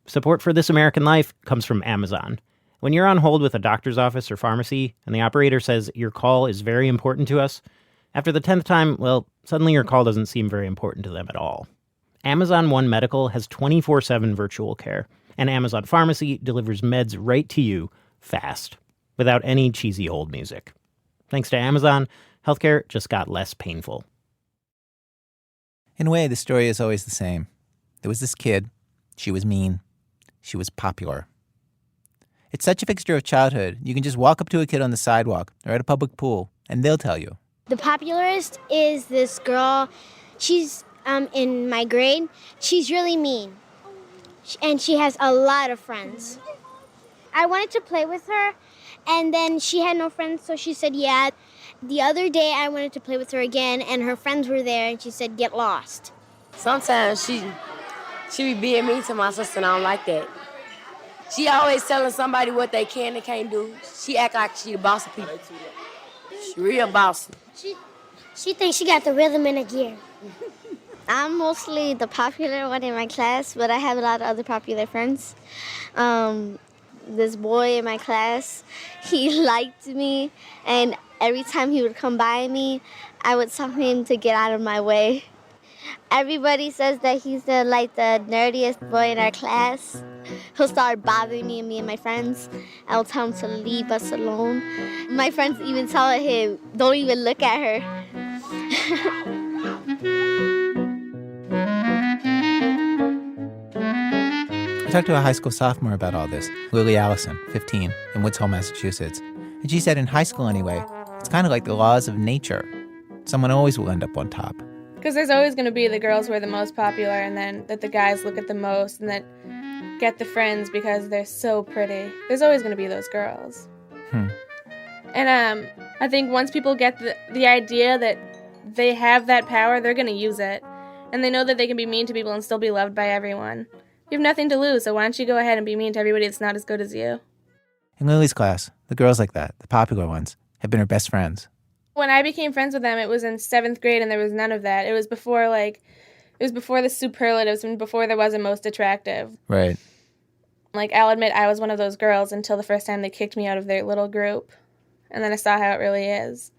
Support for This American Life comes from Amazon. When you're on hold with a doctor's office or pharmacy and the operator says your call is very important to us, after the 10th time, well, suddenly your call doesn't seem very important to them at all. Amazon One Medical has 24/7 virtual care, and Amazon Pharmacy delivers meds right to you fast, without any cheesy old music. Thanks to Amazon, healthcare just got less painful. In a way, the story is always the same. There was this kid. She was mean. She was popular. It's such a fixture of childhood. You can just walk up to a kid on the sidewalk or at a public pool, and they'll tell you. The popularist is this girl. She's in my grade. She's really mean, and she has a lot of friends. I wanted to play with her, and then she had no friends, so she said, yeah. The other day, I wanted to play with her again, and her friends were there, and she said, get lost. Sometimes she be being mean to my sister, and I don't like that. She always telling somebody what they can and can't do. She act like she the boss of people. She real bossy. She thinks she got the rhythm in a gear. I'm mostly the popular one in my class, but I have a lot of other popular friends. This boy in my class, he liked me, and every time he would come by me, I would tell him to get out of my way. Everybody says that he's the nerdiest boy in our class. He'll start bothering me and my friends. I'll tell him to leave us alone. My friends even tell him, don't even look at her. I talked to a high school sophomore about all this, Lily Allison, 15, in Woods Hole, Massachusetts. And she said in high school anyway, it's kind of like the laws of nature. Someone always will end up on top. Because there's always going to be the girls who are the most popular, and then that the guys look at the most, and that get the friends because they're so pretty. There's always going to be those girls. And I think once people get the idea that they have that power, they're going to use it. And they know that they can be mean to people and still be loved by everyone. You have nothing to lose, so why don't you go ahead and be mean to everybody that's not as good as you? In Lily's class, the girls like that, the popular ones, have been her best friends. When I became friends with them, it was in 7th grade, and there was none of that. It was before the superlatives and before there was a most attractive. Right. Like, I'll admit I was one of those girls until the first time they kicked me out of their little group. And then I saw how it really is.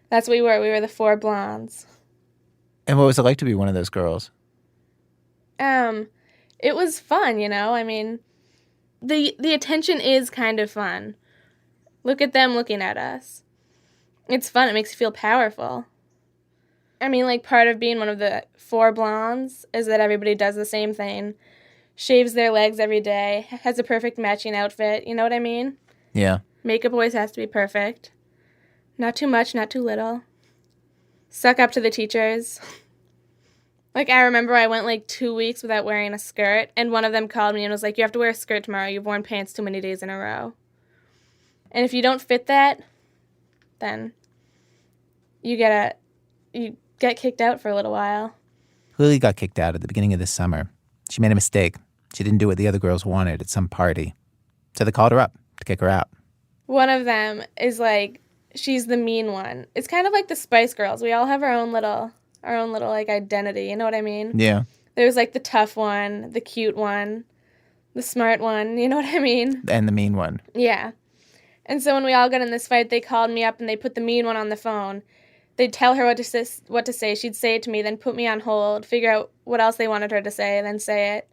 That's what we were. We were the 4 blondes. And what was it like to be one of those girls? It was fun, you know? I mean, the attention is kind of fun. Look at them looking at us. It's fun. It makes you feel powerful. I mean, like, part of being one of the 4 blondes is that everybody does the same thing. Shaves their legs every day. Has a perfect matching outfit. You know what I mean? Yeah. Makeup always has to be perfect. Not too much, not too little. Suck up to the teachers. Like, I remember I went 2 weeks without wearing a skirt, and one of them called me and was like, you have to wear a skirt tomorrow. You've worn pants too many days in a row. And if you don't fit that, then you get kicked out for a little while. Lily got kicked out at the beginning of this summer. She made a mistake. She didn't do what the other girls wanted at some party. So they called her up to kick her out. One of them is she's the mean one. It's kind of like the Spice Girls. We all have our own little identity, you know what I mean? Yeah. There's the tough one, the cute one, the smart one, you know what I mean? And the mean one. Yeah. And so when we all got in this fight, they called me up and they put the mean one on the phone. They'd tell her what to say. She'd say it to me, then put me on hold, figure out what else they wanted her to say, and then say it.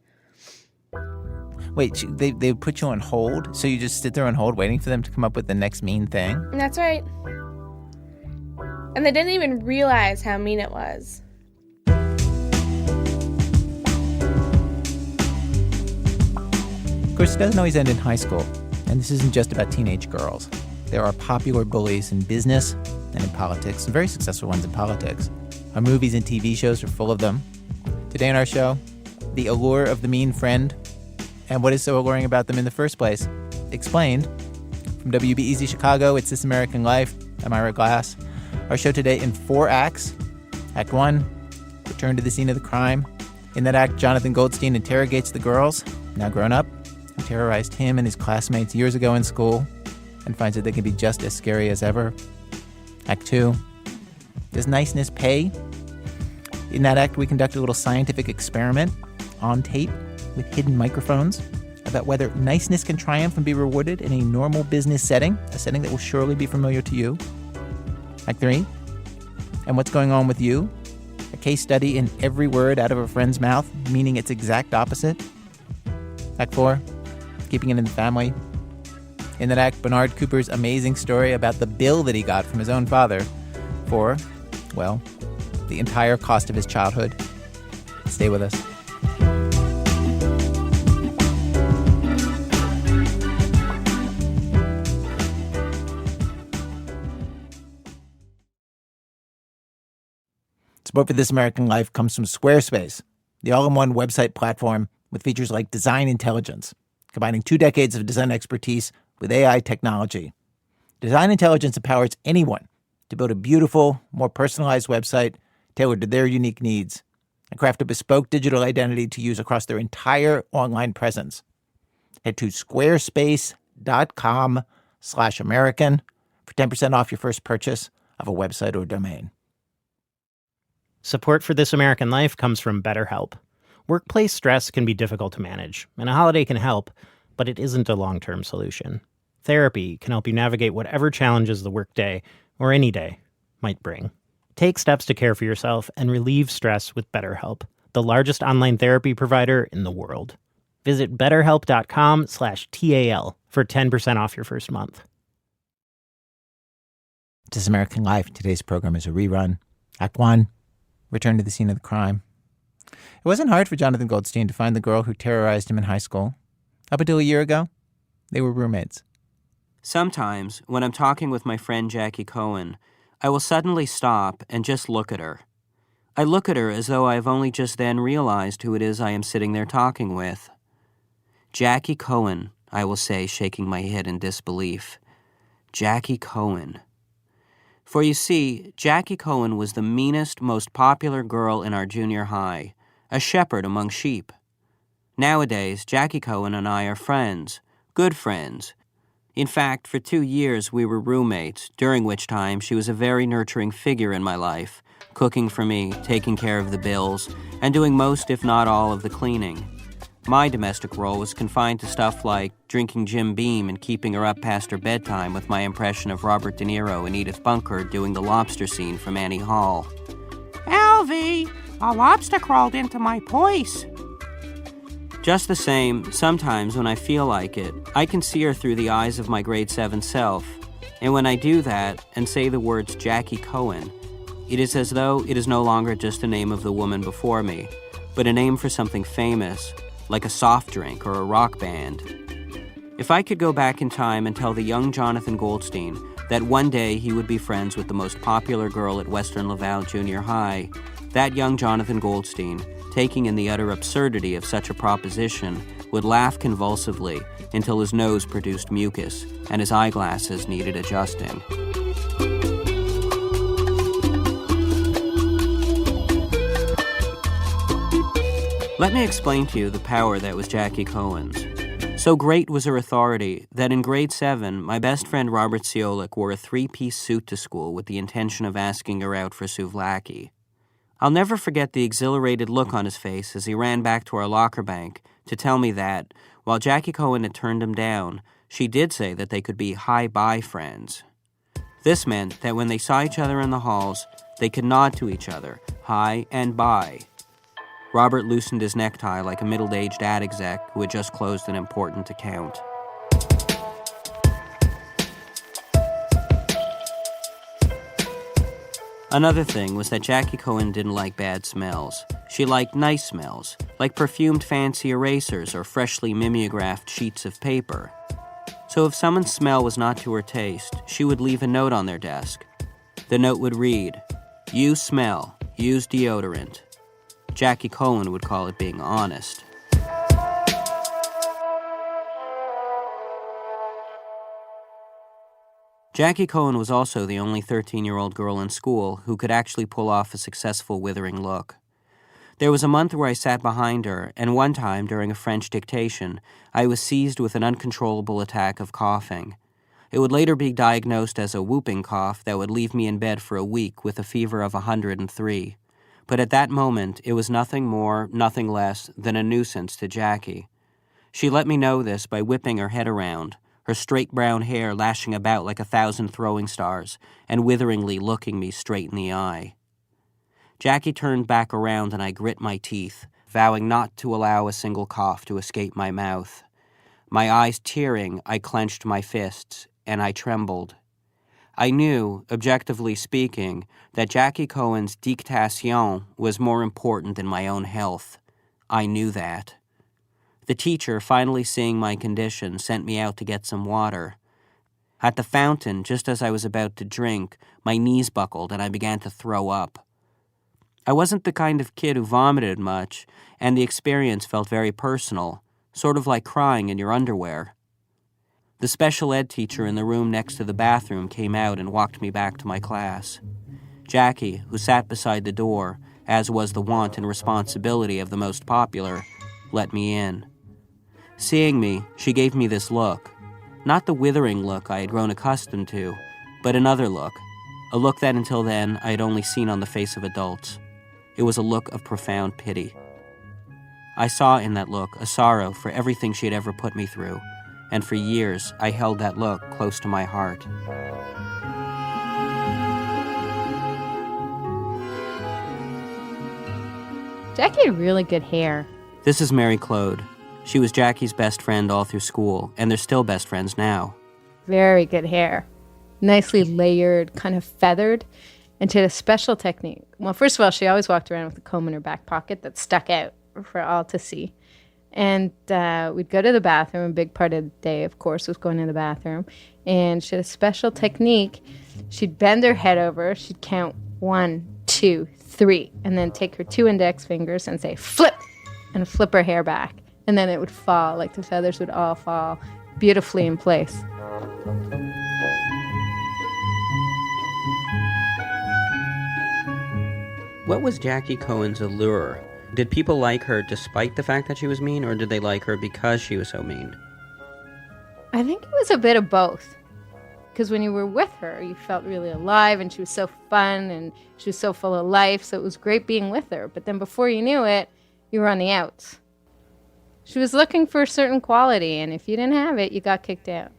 Wait, they put you on hold? So you just sit there on hold waiting for them to come up with the next mean thing? And that's right. And they didn't even realize how mean it was. Of course, it doesn't always end in high school. And this isn't just about teenage girls. There are popular bullies in business and in politics, and very successful ones in politics. Our movies and TV shows are full of them. Today on our show, the allure of the mean friend, and what is so alluring about them in the first place. Explained. From WBEZ Chicago, it's This American Life. I'm Ira Glass. Our show today in 4 acts. Act 1, return to the scene of the crime. In that act, Jonathan Goldstein interrogates the girls, now grown up, who terrorized him and his classmates years ago in school, and finds that they can be just as scary as ever. Act 2, does niceness pay? In that act, we conduct a little scientific experiment on tape. with hidden microphones, about whether niceness can triumph and be rewarded in a normal business setting, a setting that will surely be familiar to you. Act 3, and what's going on with you? A case study in every word out of a friend's mouth, meaning its exact opposite. Act 4, keeping it in the family. In that act, Bernard Cooper's amazing story about the bill that he got from his own father for, well, the entire cost of his childhood. Stay with us. Support for This American Life comes from Squarespace, the all-in-one website platform with features like design intelligence, combining 2 decades of design expertise with AI technology. Design intelligence empowers anyone to build a beautiful, more personalized website tailored to their unique needs and craft a bespoke digital identity to use across their entire online presence. Head to squarespace.com/American for 10% off your first purchase of a website or domain. Support for This American Life comes from BetterHelp. Workplace stress can be difficult to manage, and a holiday can help, but it isn't a long-term solution. Therapy can help you navigate whatever challenges the workday, or any day, might bring. Take steps to care for yourself and relieve stress with BetterHelp, the largest online therapy provider in the world. Visit betterhelp.com/TAL for 10% off your first month. This American Life. Today's program is a rerun. Act 1. Return to the scene of the crime. It wasn't hard for Jonathan Goldstein to find the girl who terrorized him in high school. Up until a year ago, they were roommates. Sometimes, when I'm talking with my friend Jackie Cohen, I will suddenly stop and just look at her. I look at her as though I've only just then realized who it is I am sitting there talking with. Jackie Cohen, I will say, shaking my head in disbelief. Jackie Cohen. For you see, Jackie Cohen was the meanest, most popular girl in our junior high, a shepherd among sheep. Nowadays, Jackie Cohen and I are friends, good friends. In fact, for 2 years we were roommates, during which time she was a very nurturing figure in my life, cooking for me, taking care of the bills, and doing most, if not all, of the cleaning. My domestic role was confined to stuff like drinking Jim Beam and keeping her up past her bedtime with my impression of Robert De Niro and Edith Bunker doing the lobster scene from Annie Hall. Alvy, a lobster crawled into my voice. Just the same, sometimes when I feel like it, I can see her through the eyes of my grade 7 self. And when I do that and say the words Jackie Cohen, it is as though it is no longer just a name of the woman before me, but a name for something famous, like a soft drink or a rock band. If I could go back in time and tell the young Jonathan Goldstein that one day he would be friends with the most popular girl at Western Laval Junior High, that young Jonathan Goldstein, taking in the utter absurdity of such a proposition, would laugh convulsively until his nose produced mucus and his eyeglasses needed adjusting. Let me explain to you the power that was Jackie Cohen's. So great was her authority that in grade 7, my best friend Robert Siolik wore a 3-piece suit to school with the intention of asking her out for souvlaki. I'll never forget the exhilarated look on his face as he ran back to our locker bank to tell me that, while Jackie Cohen had turned him down, she did say that they could be hi-bye friends. This meant that when they saw each other in the halls, they could nod to each other, hi and bye. Robert loosened his necktie like a middle-aged ad exec who had just closed an important account. Another thing was that Jackie Cohen didn't like bad smells. She liked nice smells, like perfumed fancy erasers or freshly mimeographed sheets of paper. So if someone's smell was not to her taste, she would leave a note on their desk. The note would read, "You smell, use deodorant." Jackie Cohen would call it being honest. Jackie Cohen was also the only 13-year-old girl in school who could actually pull off a successful withering look. There was a month where I sat behind her, and one time during a French dictation, I was seized with an uncontrollable attack of coughing. It would later be diagnosed as a whooping cough that would leave me in bed for a week with a fever of 103. but at that moment it was nothing more, nothing less than a nuisance to Jackie. She let me know this by whipping her head around, her straight brown hair lashing about like 1,000 throwing stars, and witheringly looking me straight in the eye. Jackie turned back around and I grit my teeth, vowing not to allow a single cough to escape my mouth. My eyes tearing, I clenched my fists, and I trembled. I knew, objectively speaking, that Jackie Cohen's dictation was more important than my own health. I knew that. The teacher, finally seeing my condition, sent me out to get some water. At the fountain, just as I was about to drink, my knees buckled and I began to throw up. I wasn't the kind of kid who vomited much, and the experience felt very personal, sort of like crying in your underwear. The special ed teacher in the room next to the bathroom came out and walked me back to my class. Jackie, who sat beside the door, as was the wont and responsibility of the most popular, let me in. Seeing me, she gave me this look. Not the withering look I had grown accustomed to, but another look. A look that until then I had only seen on the face of adults. It was a look of profound pity. I saw in that look a sorrow for everything she had ever put me through, and for years I held that look close to my heart. Jackie had really good hair. This is Mary Claude. She was Jackie's best friend all through school, and they're still best friends now. Very good hair. Nicely layered, kind of feathered. And she had a special technique. Well, first of all, she always walked around with a comb in her back pocket that stuck out for all to see. And we'd go to the bathroom. A big part of the day, of course, was going to the bathroom. And she had a special technique. She'd bend her head over. She'd count 1, 2, 3, and then take her 2 index fingers and say, flip, and flip her hair back. And then it would fall, like the feathers would all fall beautifully in place. What was Jackie Cohen's allure? Did people like her despite the fact that she was mean, or did they like her because she was so mean? I think it was a bit of both. Because when you were with her, you felt really alive, and she was so fun, and she was so full of life, so it was great being with her. But then before you knew it, you were on the outs. She was looking for a certain quality, and if you didn't have it, you got kicked out.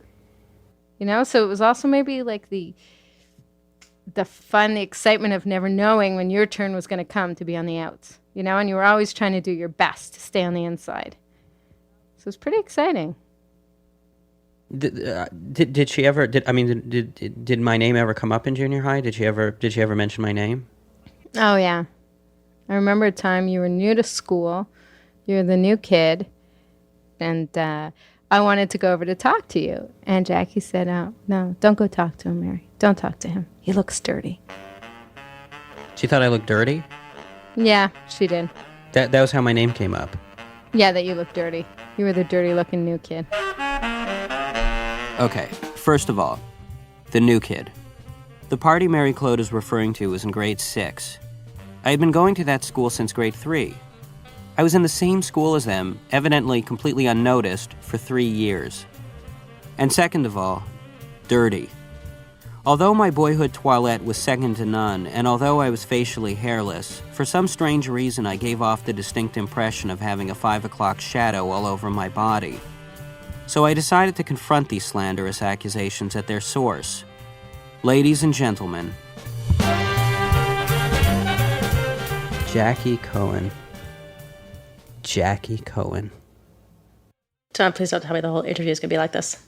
You know, so it was also maybe like the fun, the excitement of never knowing when your turn was going to come to be on the outs. You know, and you were always trying to do your best to stay on the inside. So it was pretty exciting. Did she ever? Did my name ever come up in junior high? Did she ever mention my name? Oh yeah, I remember a time you were new to school. You were the new kid, and I wanted to go over to talk to you. And Jackie said, "Oh no, don't go talk to him, Mary. Don't talk to him. He looks dirty." She thought I looked dirty? Yeah, she did. That was how my name came up. Yeah, that you looked dirty. You were the dirty-looking new kid. Okay, first of all, the new kid. The party Mary Claude is referring to was in grade 6. I had been going to that school since grade 3. I was in the same school as them, evidently completely unnoticed, for 3 years. And second of all, dirty. Although my boyhood toilette was second to none, and although I was facially hairless, for some strange reason I gave off the distinct impression of having a 5 o'clock shadow all over my body. So I decided to confront these slanderous accusations at their source. Ladies and gentlemen, Jackie Cohen. Jackie Cohen. Tom, please don't tell me the whole interview is going to be like this.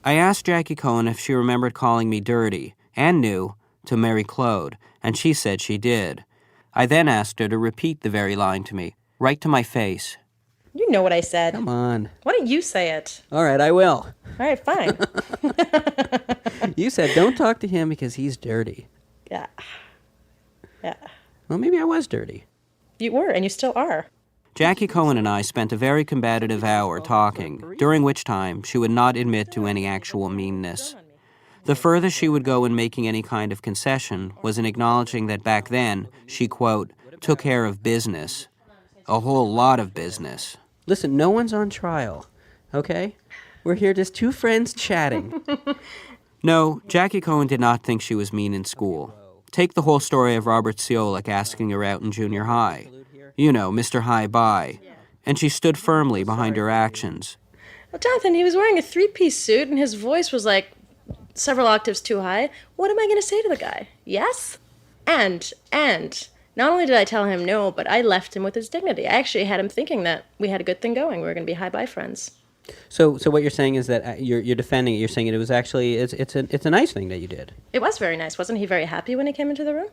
I asked Jackie Cohen if she remembered calling me dirty, and knew, to Mary Claude, and she said she did. I then asked her to repeat the very line to me, right to my face. You know what I said. Come on. Why don't you say it? All right, I will. All right, fine. You said don't talk to him because he's dirty. Yeah. Yeah. Well, maybe I was dirty. You were, and you still are. Jackie Cohen and I spent a very combative hour talking, during which time she would not admit to any actual meanness. The furthest she would go in making any kind of concession was in acknowledging that back then she, quote, took care of business. A whole lot of business. Listen, no one's on trial, okay? We're here just two friends chatting. No, Jackie Cohen did not think she was mean in school. Take the whole story of Robert Ciolek asking her out in junior high. You know, Mr. High Bye. And she stood firmly behind her actions. Well, Jonathan, he was wearing a three-piece suit and his voice was like several octaves too high. What am I going to say to the guy? Yes? And, not only did I tell him no, but I left him with his dignity. I actually had him thinking that we had a good thing going. We were going to be high-bye friends. So what you're saying is that you're defending it. You're saying it was actually it's a nice thing that you did. It was very nice. Wasn't he very happy when he came into the room?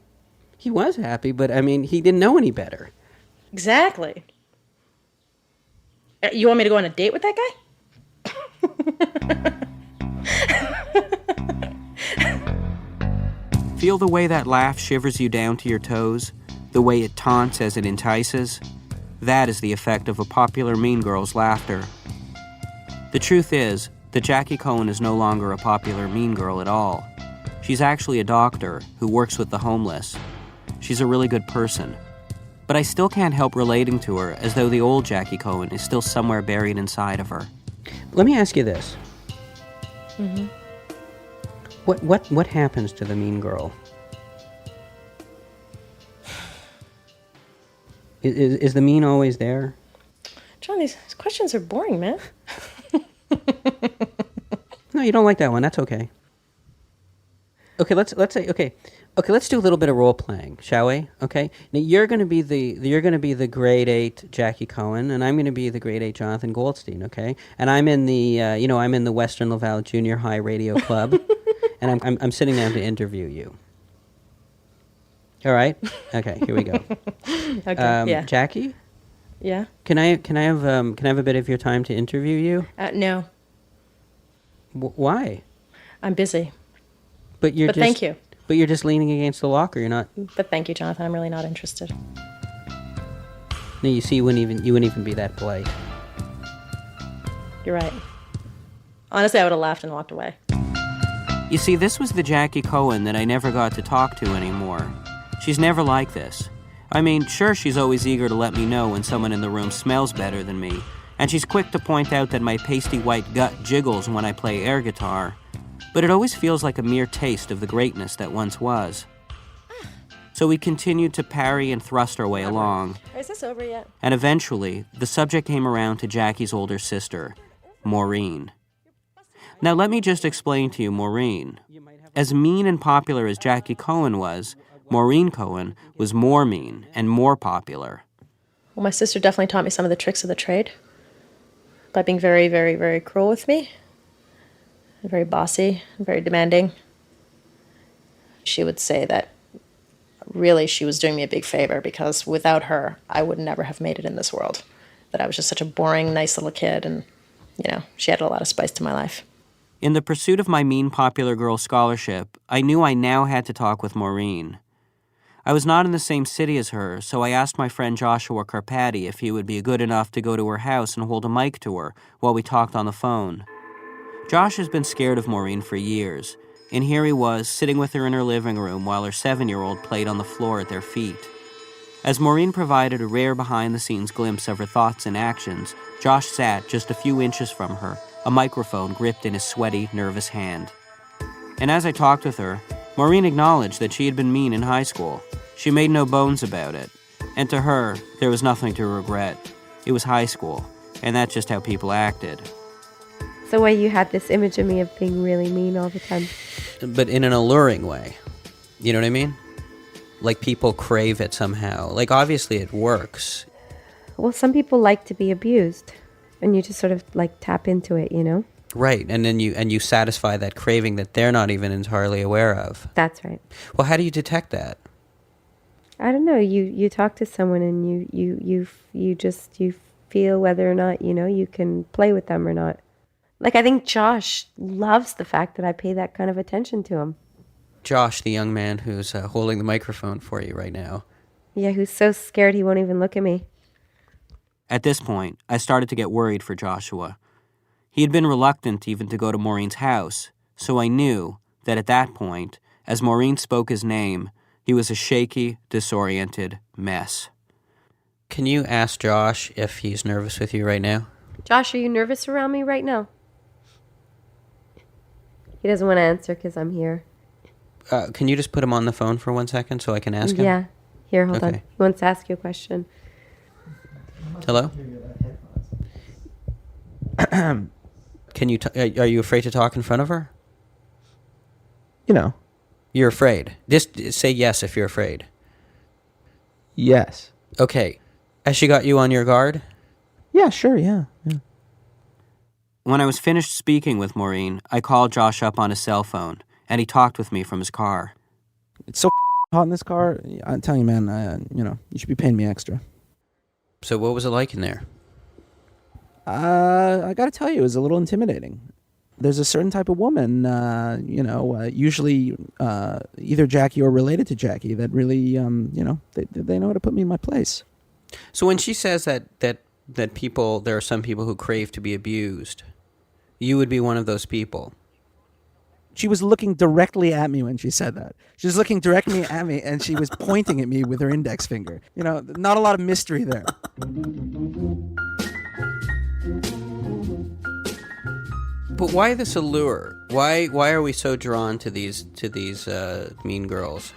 He was happy, but I mean, he didn't know any better. Exactly. You want me to go on a date with that guy? Feel the way that laugh shivers you down to your toes? The way it taunts as it entices? That is the effect of a popular mean girl's laughter. The truth is that Jackie Cohen is no longer a popular mean girl at all. She's actually a doctor who works with the homeless. She's a really good person. But I still can't help relating to her as though the old Jackie Cohen is still somewhere buried inside of her. Let me ask you this. Mm-hmm. What happens to the mean girl? Is the mean always there? John, these questions are boring, man. No, you don't like that one. That's okay. Okay, let's do a little bit of role playing, shall we? Okay. Now you're going to be the grade 8 Jackie Cohen, and I'm going to be the grade 8 Jonathan Goldstein. Okay. And I'm in the I'm in the Western Laval Junior High Radio Club, and I'm sitting down to interview you. All right. Okay. Here we go. Okay. Yeah. Jackie. Yeah. Can I have a bit of your time to interview you? No. Why? I'm busy. But thank you. But you're just leaning against the locker. You're not. But thank you, Jonathan. I'm really not interested. No, you see, you wouldn't even be that polite. You're right. Honestly, I would have laughed and walked away. You see, this was the Jackie Cohen that I never got to talk to anymore. She's never like this. I mean, sure, she's always eager to let me know when someone in the room smells better than me, and she's quick to point out that my pasty white gut jiggles when I play air guitar, but it always feels like a mere taste of the greatness that once was. So we continued to parry and thrust our way along. Is this over yet? And eventually, the subject came around to Jackie's older sister, Maureen. Now let me just explain to you Maureen. As mean and popular as Jackie Cohen was, Maureen Cohen was more mean and more popular. Well, my sister definitely taught me some of the tricks of the trade by being very, very, very cruel with me. And very bossy, and very demanding. She would say that really she was doing me a big favor because without her, I would never have made it in this world. That I was just such a boring, nice little kid and, she added a lot of spice to my life. In the pursuit of my mean popular girl scholarship, I knew I now had to talk with Maureen. I was not in the same city as her, so I asked my friend Joshua Carpati if he would be good enough to go to her house and hold a mic to her while we talked on the phone. Josh has been scared of Maureen for years, and here he was, sitting with her in her living room while her 7-year-old played on the floor at their feet. As Maureen provided a rare behind-the-scenes glimpse of her thoughts and actions, Josh sat just a few inches from her, a microphone gripped in his sweaty, nervous hand. And as I talked with her, Maureen acknowledged that she had been mean in high school. She made no bones about it. And to her, there was nothing to regret. It was high school, and that's just how people acted. So why you had this image of me of being really mean all the time? But in an alluring way. You know what I mean? Like people crave it somehow. Like obviously it works. Well, some people like to be abused, and you just sort of like tap into it, Right, and then you satisfy that craving that they're not even entirely aware of. That's right. Well, how do you detect that? I don't know. You talk to someone and you feel whether or not you can play with them or not. Like I think Josh loves the fact that I pay that kind of attention to him. Josh, the young man who's holding the microphone for you right now. Yeah, who's so scared he won't even look at me. At this point, I started to get worried for Joshua. He had been reluctant even to go to Maureen's house, so I knew that at that point, as Maureen spoke his name, he was a shaky, disoriented mess. Can you ask Josh if he's nervous with you right now? Josh, are you nervous around me right now? He doesn't want to answer because I'm here. Can you just put him on the phone for 1 second so I can ask him? Yeah. Here, hold on. Okay. He wants to ask you a question. Hello? Can you? Are you afraid to talk in front of her? You know. You're afraid. Just say yes if you're afraid. Yes. Okay. Has she got you on your guard? Yeah, sure, yeah. When I was finished speaking with Maureen, I called Josh up on his cell phone, and he talked with me from his car. It's so hot in this car. I'm telling you, man, you should be paying me extra. So what was it like in there? I got to tell you, it was a little intimidating. There's a certain type of woman, usually either Jackie or related to Jackie, that really, they know how to put me in my place. So when she says that people, there are some people who crave to be abused, you would be one of those people. She was looking directly at me when she said that. She was looking directly at me, and she was pointing at me with her index finger. Not a lot of mystery there. But why this allure? Why are we so drawn to these mean girls?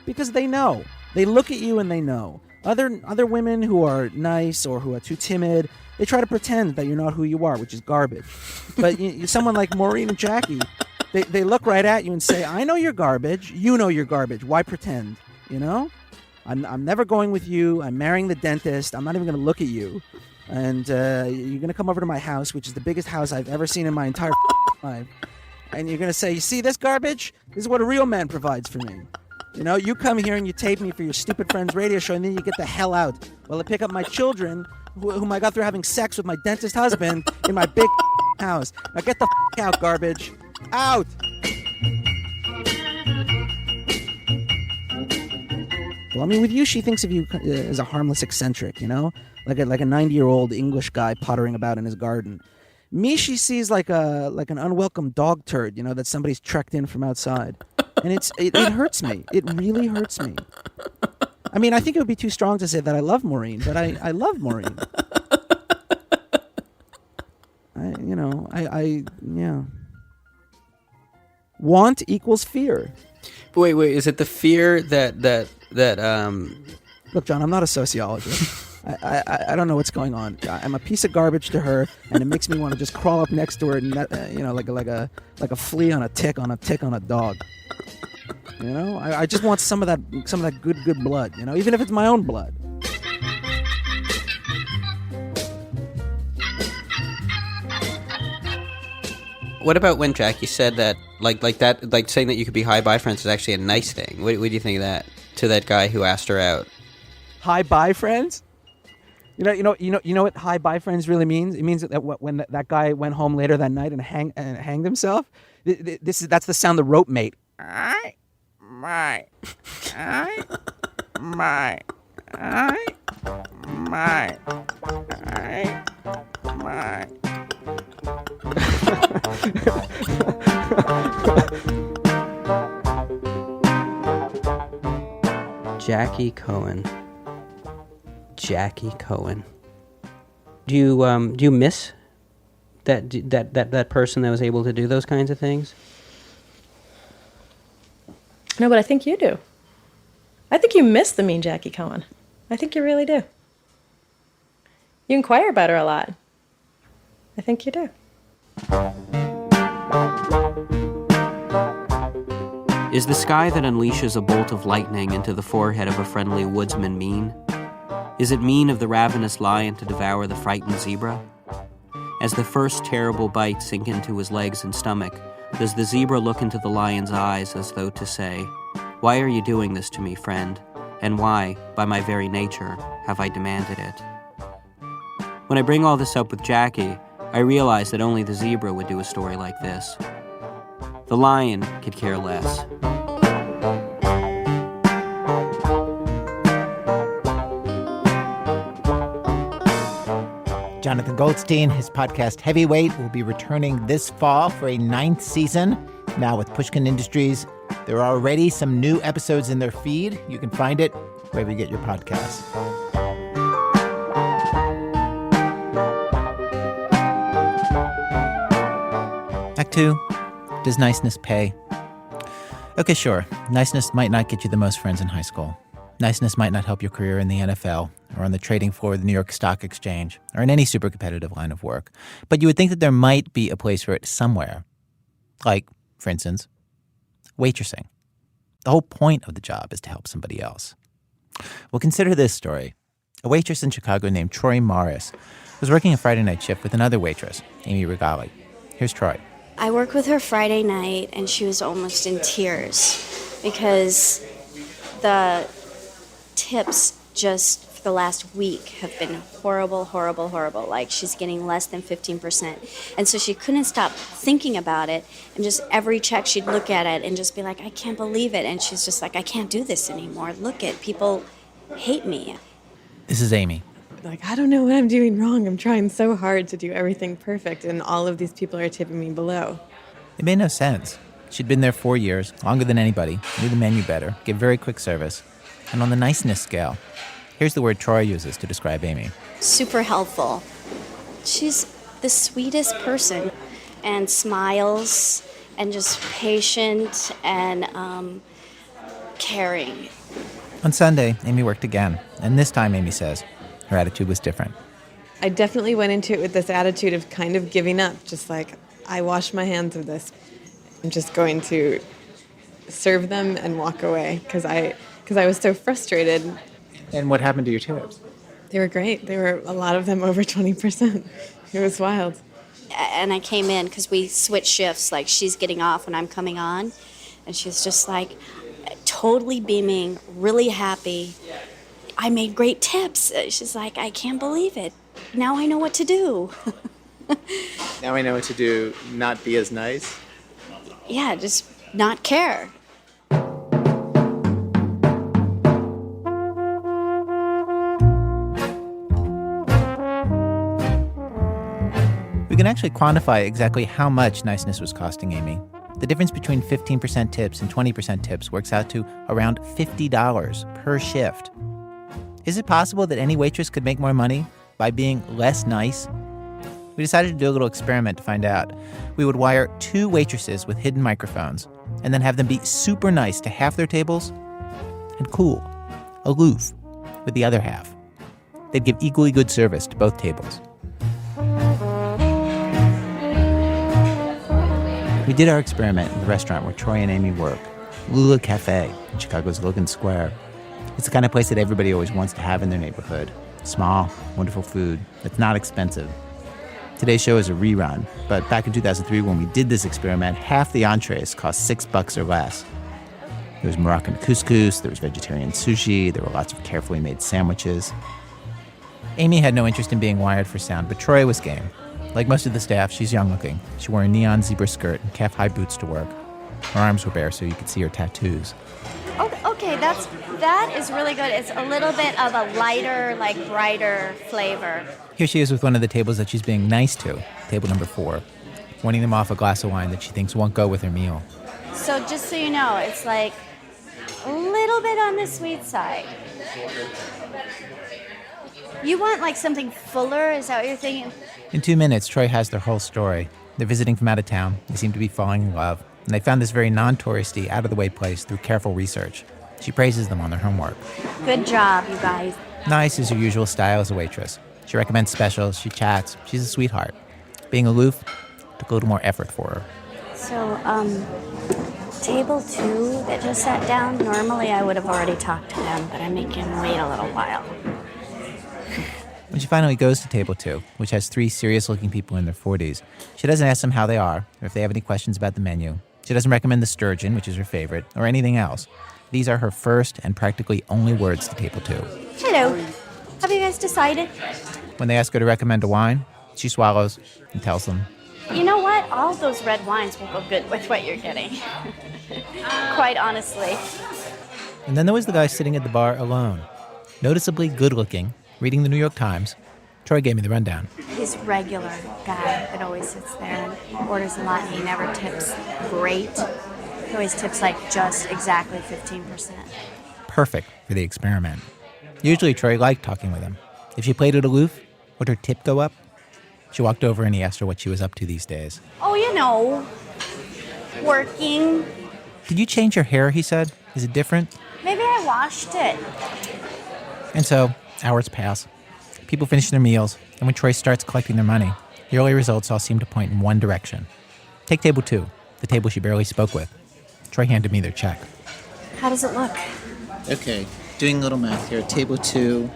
Because they know. They look at you and they know. Other women who are nice or who are too timid, they try to pretend that you're not who you are, which is garbage. But someone like Maureen and Jackie, they look right at you and say, I know you're garbage. You know you're garbage. Why pretend? I'm never going with you. I'm marrying the dentist. I'm not even going to look at you. And you're going to come over to my house, which is the biggest house I've ever seen in my entire life. And you're going to say, you see this garbage? This is what a real man provides for me. You come here and you tape me for your stupid friend's radio show, and then you get the hell out. Well, I pick up my children, whom I got through having sex with my dentist husband, in my big house. Now get the out, garbage. Out! Well, I mean, with you, she thinks of you as a harmless eccentric, like a 90-year-old English guy pottering about in his garden. Me, she sees like an unwelcome dog turd, that somebody's trekked in from outside. And it hurts me. It really hurts me. I mean, I think it would be too strong to say that I love Maureen, but I love Maureen. Yeah. Want equals fear. Wait, is it the fear that Look, John, I'm not a sociologist. I don't know what's going on. I'm a piece of garbage to her, and it makes me want to just crawl up next to her, and like a flea on a tick on a dog. I just want some of that good blood. Even if it's my own blood. What about when Jackie said that, like saying that you could be high bi friends is actually a nice thing? What do you think of that? To that guy who asked her out. Hi bi friends? You know what hi bi friends really means? It means that when that guy went home later that night and hanged himself, that's the sound the rope made. Jackie Cohen. Do you miss that person that was able to do those kinds of things? No, but I think you do. I think you miss the mean Jackie Cohen. I think you really do. You inquire about her a lot. I think you do. Is the sky that unleashes a bolt of lightning into the forehead of a friendly woodsman mean? Is it mean of the ravenous lion to devour the frightened zebra? As the first terrible bites sink into his legs and stomach, does the zebra look into the lion's eyes as though to say, "Why are you doing this to me, friend? And why, by my very nature, have I demanded it?" When I bring all this up with Jackie, I realize that only the zebra would do a story like this. The lion could care less. Jonathan Goldstein, his podcast Heavyweight, will be returning this fall for a 9th season, now with Pushkin Industries. There are already some new episodes in their feed. You can find it wherever you get your podcasts. Act 2, Does Niceness Pay? Okay, sure. Niceness might not get you the most friends in high school. Niceness might not help your career in the NFL or on the trading floor of the New York Stock Exchange or in any super competitive line of work. But you would think that there might be a place for it somewhere. Like, for instance, waitressing. The whole point of the job is to help somebody else. Well, consider this story. A waitress in Chicago named Troy Morris was working a Friday night shift with another waitress, Amy Regali. Here's Troy. I worked with her Friday night, and she was almost in tears because the tips just for the last week have been horrible, horrible, horrible. Like, she's getting less than 15%. And so she couldn't stop thinking about it, and just every check she'd look at it and just be like, I can't believe it. And she's just like, I can't do this anymore. Look at people hate me. This is Amy. Like, I don't know what I'm doing wrong. I'm trying so hard to do everything perfect, and all of these people are tipping me below. It made no sense. She'd been there 4 years, longer than anybody, knew the menu better, gave very quick service. And on the niceness scale, here's the word Troy uses to describe Amy. Super helpful. She's the sweetest person, and smiles, and just patient and caring. On Sunday, Amy worked again, and this time, Amy says, her attitude was different. I definitely went into it with this attitude of kind of giving up, just like, I wash my hands of this. I'm just going to serve them and walk away because I was so frustrated. And what happened to your tips? They were great. They were, a lot of them, over 20%. It was wild. And I came in because we switched shifts, like she's getting off and I'm coming on. And she's just like totally beaming, really happy. I made great tips. She's like, I can't believe it. Now I know what to do. Now I know what to do, not be as nice? Yeah, just not care. We can actually quantify exactly how much niceness was costing Amy. The difference between 15% tips and 20% tips works out to around $50 per shift. Is it possible that any waitress could make more money by being less nice? We decided to do a little experiment to find out. We would wire 2 waitresses with hidden microphones and then have them be super nice to half their tables and cool, aloof with the other half. They'd give equally good service to both tables. We did our experiment in the restaurant where Troy and Amy work, Lula Cafe in Chicago's Logan Square. It's the kind of place that everybody always wants to have in their neighborhood. Small, wonderful food that's not expensive. Today's show is a rerun, but back in 2003 when we did this experiment, half the entrees cost $6 or less. There was Moroccan couscous, there was vegetarian sushi, there were lots of carefully made sandwiches. Amy had no interest in being wired for sound, but Troy was game. Like most of the staff, she's young-looking. She wore a neon zebra skirt and calf-high boots to work. Her arms were bare so you could see her tattoos. Okay, that is really good. It's a little bit of a lighter, like brighter flavor. Here she is with one of the tables that she's being nice to, table number 4, warning them off a glass of wine that she thinks won't go with her meal. So just so you know, it's like a little bit on the sweet side. You want like something fuller? Is that what you're thinking? In 2 minutes, Troy has their whole story. They're visiting from out of town. They seem to be falling in love. And they found this very non-touristy, out-of-the-way place through careful research. She praises them on their homework. Good job, you guys. Nice is her usual style as a waitress. She recommends specials, she chats, she's a sweetheart. Being aloof took a little more effort for her. So, table 2 that just sat down, normally I would have already talked to them, but I'm making them wait a little while. When she finally goes to table 2, which has 3 serious-looking people in their 40s, she doesn't ask them how they are or if they have any questions about the menu. She doesn't recommend the sturgeon, which is her favorite, or anything else. These are her first and practically only words to table 2. Hello. Have you guys decided? When they ask her to recommend a wine, she swallows and tells them. You know what? All of those red wines will go good with what you're getting. Quite honestly. And then there was the guy sitting at the bar alone, noticeably good-looking, reading the New York Times. Troy gave me the rundown. He's a regular guy that always sits there and orders a lot, and he never tips great. He always tips like just exactly 15%. Perfect for the experiment. Usually Troy liked talking with him. If she played it aloof, would her tip go up? She walked over and he asked her what she was up to these days. Oh, you know, working, Did you change your hair, he said? Is it different? Maybe I washed it. And so, hours pass. People finish their meals, and when Troy starts collecting their money, the early results all seem to point in one direction. Take table 2, the table she barely spoke with. Troy handed me their check. How does it look? Okay, doing a little math here. Table 2,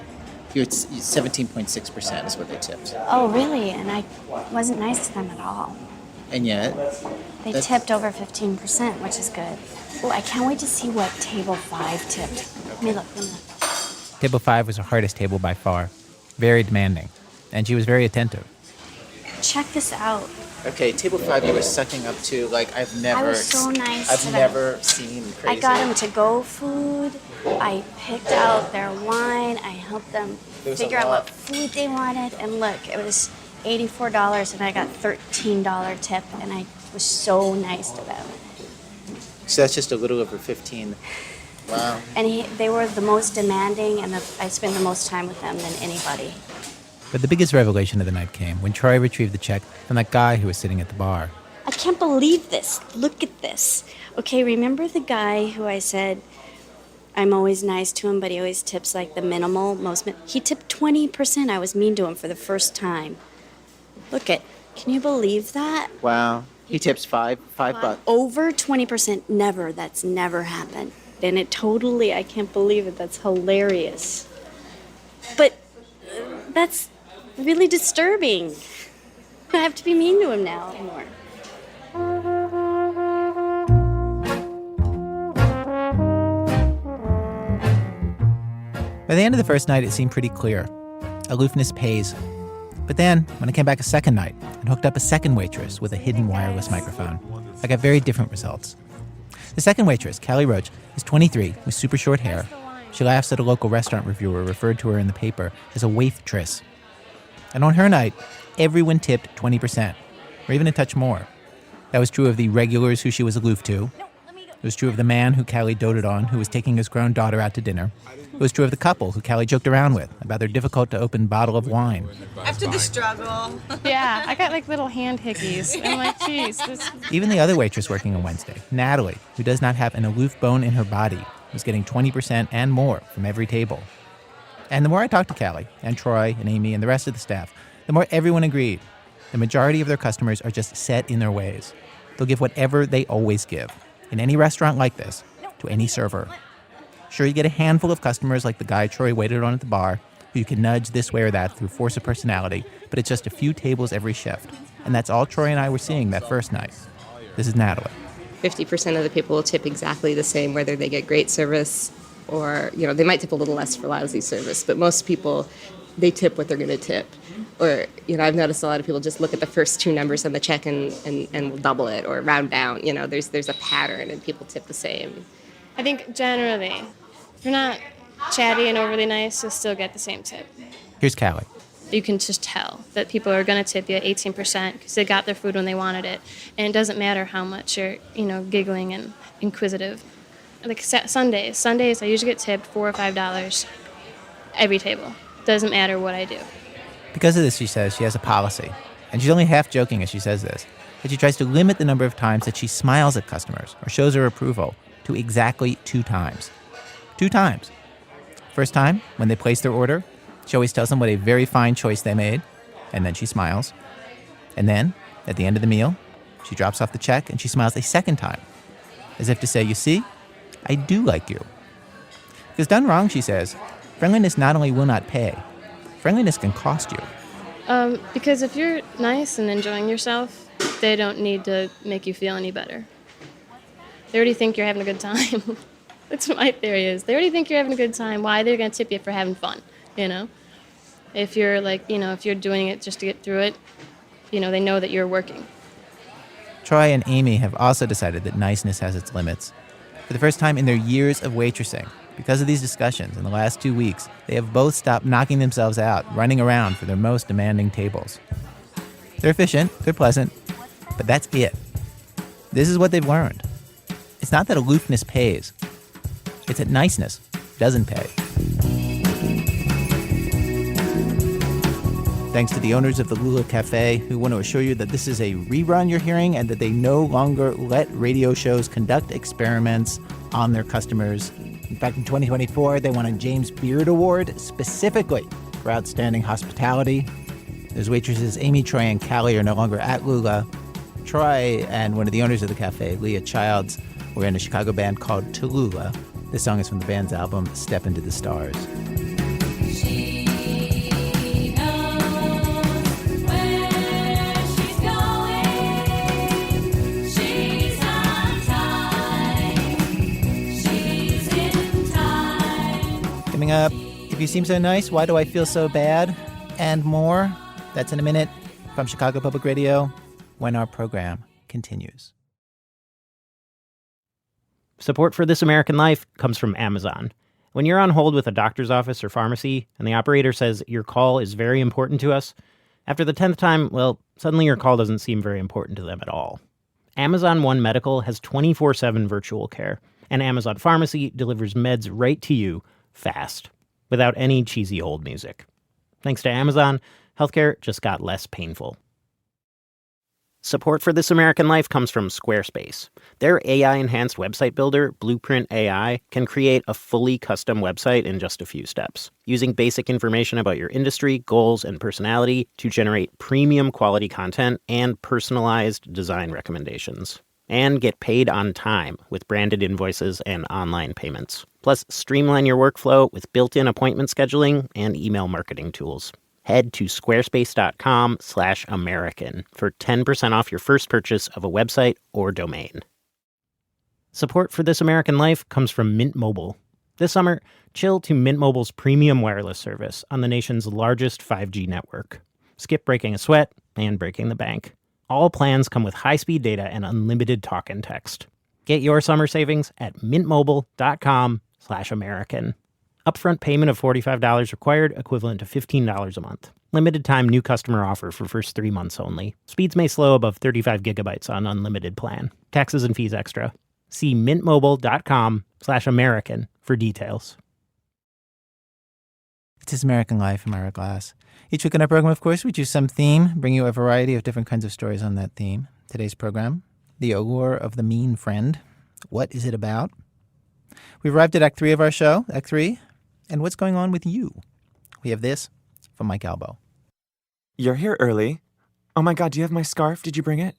you're at 17.6% is what they tipped. Oh, really? And I wasn't nice to them at all. And yet... They tipped over 15%, which is good. Oh, I can't wait to see what table 5 tipped. Let me look. Table 5 was the hardest table by far. Very demanding. And she was very attentive. Check this out. Okay, table 5 you were sucking up to like I've never... I was so nice to I've them. never seen crazy. I got them to-go food. I picked out their wine. I helped them figure out what food they wanted. And look, it was $84 and I got $13 tip. And I was so nice to them. So that's just a little over 15. Wow. And they were the most demanding, and I spent the most time with them than anybody. But the biggest revelation of the night came when Troy retrieved the check from that guy who was sitting at the bar. I can't believe this. Look at this. Okay, remember the guy who I said I'm always nice to him, but he always tips like the minimal, he tipped 20%. I was mean to him for the first time. Look at, can you believe that? Wow. He tips $5 bucks. Over 20%, never. That's never happened. And it totally, I can't believe it. That's hilarious. But that's really disturbing. I have to be mean to him now more. By the end of the first night, it seemed pretty clear. Aloofness pays. But then, when I came back a second night and hooked up a second waitress with a hidden wireless microphone, I got very different results. The second waitress, Callie Roach, is 23 with super short hair. She laughs that a local restaurant reviewer referred to her in the paper as a waif-tress. And on her night, everyone tipped 20%, or even a touch more. That was true of the regulars who she was aloof to. It was true of the man who Callie doted on, who was taking his grown daughter out to dinner. It was true of the couple who Callie joked around with about their difficult-to-open bottle of wine. After the struggle. Yeah, I got like little hand hickeys. I'm like, geez. Even the other waitress working on Wednesday, Natalie, who does not have an aloof bone in her body, was getting 20% and more from every table. And the more I talked to Callie, and Troy, and Amy, and the rest of the staff, the more everyone agreed. The majority of their customers are just set in their ways. They'll give whatever they always give, in any restaurant like this, to any server. Sure, you get a handful of customers like the guy Troy waited on at the bar, who you can nudge this way or that through force of personality, but it's just a few tables every shift. And that's all Troy and I were seeing that first night. This is Natalie. 50% of the people will tip exactly the same, whether they get great service or, they might tip a little less for lousy service, but most people, they tip what they're going to tip. Or, I've noticed a lot of people just look at the first two numbers on the check and will double it or round down. There's a pattern and people tip the same. I think generally, if you're not chatty and overly nice, you'll still get the same tip. Here's Callie. You can just tell that people are going to tip you at 18% because they got their food when they wanted it. And it doesn't matter how much you're, giggling and inquisitive. Like Sundays, I usually get tipped $4 or $5 every table. Doesn't matter what I do. Because of this, she says, she has a policy. And she's only half joking as she says this, that she tries to limit the number of times that she smiles at customers or shows her approval to exactly 2 times. 2 times. First time, when they place their order, she always tells them what a very fine choice they made, and then she smiles. And then, at the end of the meal, she drops off the check and she smiles a second time, as if to say, you see, I do like you. Because done wrong, she says, friendliness not only will not pay, friendliness can cost you. Because if you're nice and enjoying yourself, they don't need to make you feel any better. They already think you're having a good time. That's what my theory is. They already think you're having a good time. Why? They're going to tip you for having fun, If you're if you're doing it just to get through it, they know that you're working. Troy and Amy have also decided that niceness has its limits. For the first time in their years of waitressing, because of these discussions in the last 2 weeks, they have both stopped knocking themselves out, running around for their most demanding tables. They're efficient, they're pleasant, but that's it. This is what they've learned. It's not that aloofness pays. It's that niceness doesn't pay. Thanks to the owners of the Lula Cafe, who want to assure you that this is a rerun you're hearing and that they no longer let radio shows conduct experiments on their customers. In fact, in 2024, they won a James Beard Award specifically for outstanding hospitality. Those waitresses, Amy, Troy, and Callie, are no longer at Lula. Troy and one of the owners of the cafe, Leah Childs, were in a Chicago band called Tallulah. This song is from the band's album, Step Into the Stars. Coming up, If You Seem So Nice, Why Do I Feel So Bad? And more. That's in a minute from Chicago Public Radio when our program continues. Support for This American Life comes from Amazon. When you're on hold with a doctor's office or pharmacy and the operator says your call is very important to us, after the 10th time, well, suddenly your call doesn't seem very important to them at all. Amazon One Medical has 24/7 virtual care, and Amazon Pharmacy delivers meds right to you fast, without any cheesy hold music. Thanks to Amazon, healthcare just got less painful. Support for This American Life comes from Squarespace. Their AI-enhanced website builder, Blueprint AI, can create a fully custom website in just a few steps, using basic information about your industry, goals, and personality to generate premium quality content and personalized design recommendations. And get paid on time with branded invoices and online payments. Plus, streamline your workflow with built-in appointment scheduling and email marketing tools. Head to squarespace.com/American for 10% off your first purchase of a website or domain. Support for This American Life comes from Mint Mobile. This summer, chill to Mint Mobile's premium wireless service on the nation's largest 5G network. Skip breaking a sweat and breaking the bank. All plans come with high-speed data and unlimited talk and text. Get your summer savings at mintmobile.com/American. Upfront payment of $45 required, equivalent to $15 a month. Limited time new customer offer for first 3 months only. Speeds may slow above 35 gigabytes on unlimited plan. Taxes and fees extra. See mintmobile.com/American for details. It is American Life. I'm Ira Glass. Each week on our program, of course, we choose some theme, bring you a variety of different kinds of stories on that theme. Today's program, The Allure of the Mean Friend. What is it about? We've arrived at Act 3 of our show, Act 3, and what's going on with you? We have this from Mike Albo. You're here early. Oh my God, do you have my scarf? Did you bring it?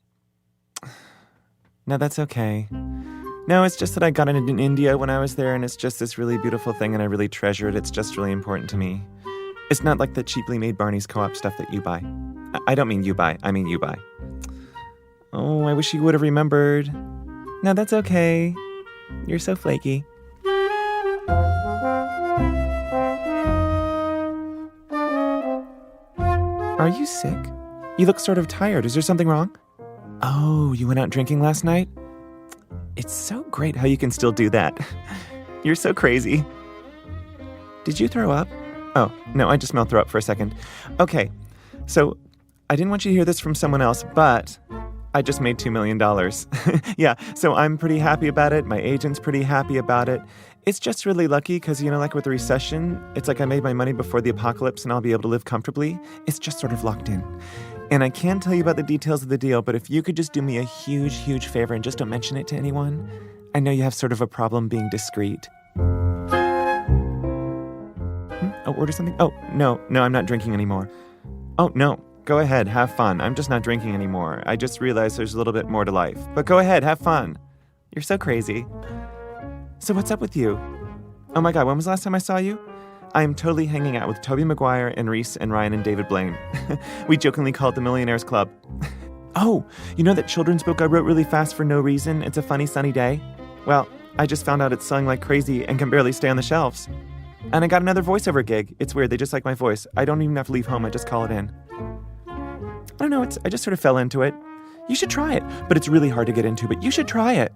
No, that's okay. No, it's just that I got it in India when I was there, and it's just this really beautiful thing, and I really treasure it. It's just really important to me. It's not like the cheaply made Barney's Co-op stuff that you buy. I don't mean you buy, I mean you buy. Oh, I wish you would have remembered. No, that's okay. You're so flaky. Are you sick? You look sort of tired. Is there something wrong? Oh, you went out drinking last night? It's so great how you can still do that. You're so crazy. Did you throw up? Oh, no, I just smelled throw up for a second. Okay, so I didn't want you to hear this from someone else, but I just made $2 million. Yeah, so I'm pretty happy about it. My agent's pretty happy about it. It's just really lucky because, like with the recession, it's like I made my money before the apocalypse and I'll be able to live comfortably. It's just sort of locked in. And I can't tell you about the details of the deal, but if you could just do me a huge, huge favor and just don't mention it to anyone. I know you have sort of a problem being discreet. Oh, order something? Oh, no, I'm not drinking anymore. Oh, no, go ahead, have fun. I'm just not drinking anymore. I just realized there's a little bit more to life. But go ahead, have fun. You're so crazy. So what's up with you? Oh my God, when was the last time I saw you? I'm totally hanging out with Tobey Maguire and Reese and Ryan and David Blaine. We jokingly call it the Millionaires Club. Oh, you know that children's book I wrote really fast for no reason? It's a Funny Sunny Day? Well, I just found out it's selling like crazy and can barely stay on the shelves. And I got another voiceover gig. It's weird, they just like my voice. I don't even have to leave home, I just call it in. I don't know, I just sort of fell into it. You should try it, but it's really hard to get into, but you should try it.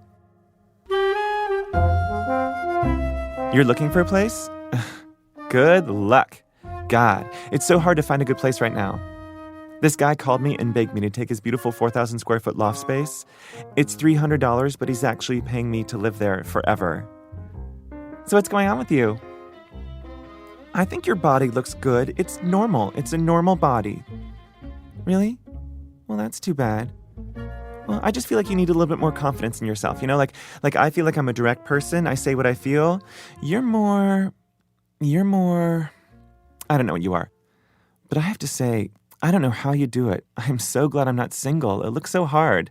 You're looking for a place? Good luck. God, it's so hard to find a good place right now. This guy called me and begged me to take his beautiful 4,000 square foot loft space. It's $300, but he's actually paying me to live there forever. So what's going on with you? I think your body looks good. It's normal. It's a normal body. Really? Well, that's too bad. Well, I just feel like you need a little bit more confidence in yourself, you know? Like I feel like I'm a direct person. I say what I feel. You're more, I don't know what you are. But I have to say, I don't know how you do it. I'm so glad I'm not single. It looks so hard.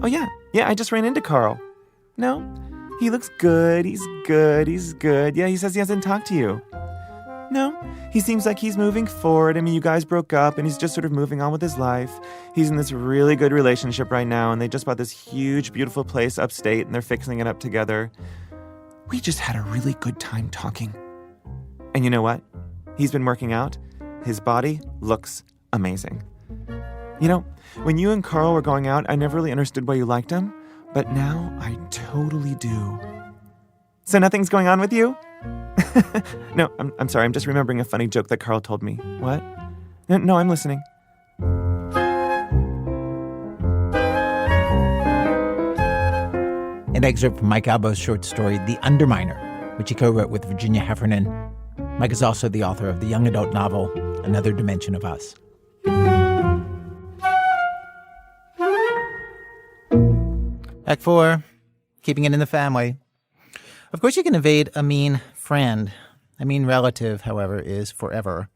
Oh, yeah, I just ran into Carl. No, he looks good. He's good. Yeah, he says he hasn't talked to you. No, he seems like he's moving forward. I mean, you guys broke up and he's just sort of moving on with his life. He's in this really good relationship right now and they just bought this huge, beautiful place upstate and they're fixing it up together. We just had a really good time talking. And you know what? He's been working out. His body looks amazing. You know, when you and Carl were going out, I never really understood why you liked him, but now I totally do. So nothing's going on with you? No, I'm sorry. I'm just remembering a funny joke that Carl told me. What? No, I'm listening. An excerpt from Mike Albo's short story, The Underminer, which he co-wrote with Virginia Heffernan. Mike is also the author of the young adult novel, Another Dimension of Us. Act 4, keeping it in the family. Of course, you can evade a mean friend. A mean relative, however, is forever.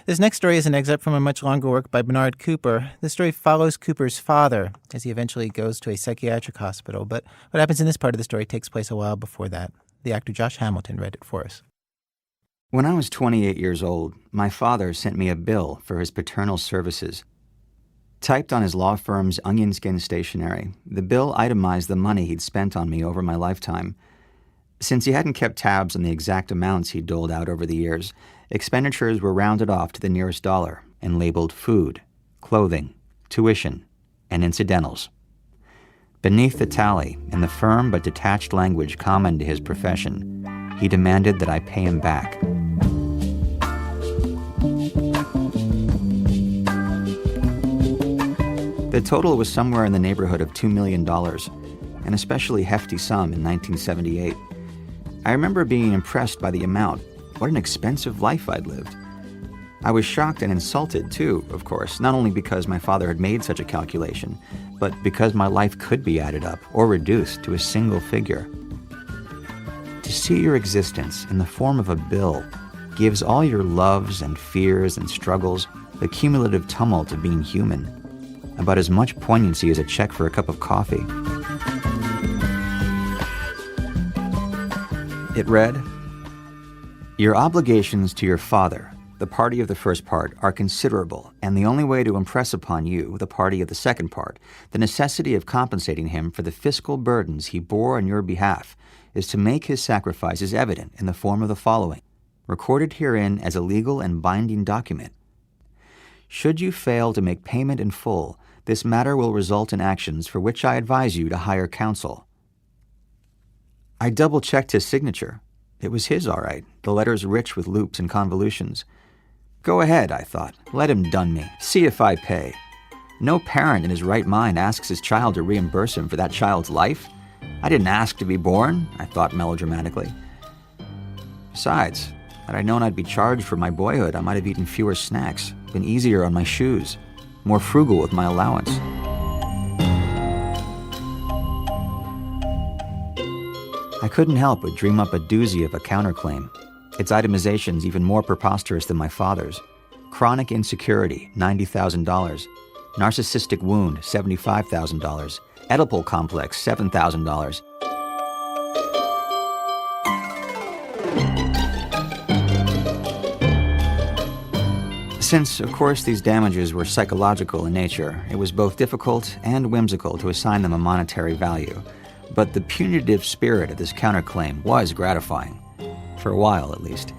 This next story is an excerpt from a much longer work by Bernard Cooper. This story follows Cooper's father as he eventually goes to a psychiatric hospital. But what happens in this part of the story takes place a while before that. The actor Josh Hamilton read it for us. When I was 28 years old, my father sent me a bill for his paternal services. Typed on his law firm's onion skin stationery, the bill itemized the money he'd spent on me over my lifetime. Since he hadn't kept tabs on the exact amounts he'd doled out over the years, expenditures were rounded off to the nearest dollar and labeled food, clothing, tuition, and incidentals. Beneath the tally, in the firm but detached language common to his profession, he demanded that I pay him back. The total was somewhere in the neighborhood of $2 million, an especially hefty sum in 1978. I remember being impressed by the amount. What an expensive life I'd lived. I was shocked and insulted, too, of course, not only because my father had made such a calculation, but because my life could be added up or reduced to a single figure. To see your existence in the form of a bill gives all your loves and fears and struggles the cumulative tumult of being human, about as much poignancy as a check for a cup of coffee. It read, "Your obligations to your father, the party of the first part, are considerable, and the only way to impress upon you, the party of the second part, the necessity of compensating him for the fiscal burdens he bore on your behalf, is to make his sacrifices evident in the form of the following, recorded herein as a legal and binding document. Should you fail to make payment in full, this matter will result in actions for which I advise you to hire counsel." I double-checked his signature. It was his, all right, the letters rich with loops and convolutions. Go ahead, I thought. Let him dun me. See if I pay. No parent in his right mind asks his child to reimburse him for that child's life. I didn't ask to be born, I thought melodramatically. Besides, had I known I'd be charged for my boyhood, I might have eaten fewer snacks, been easier on my shoes, more frugal with my allowance. I couldn't help but dream up a doozy of a counterclaim. Its itemization's even more preposterous than my father's. Chronic insecurity, $90,000. Narcissistic wound, $75,000. Oedipal complex, $7,000. Since, of course, these damages were psychological in nature, it was both difficult and whimsical to assign them a monetary value. But the punitive spirit of this counterclaim was gratifying, for a while at least.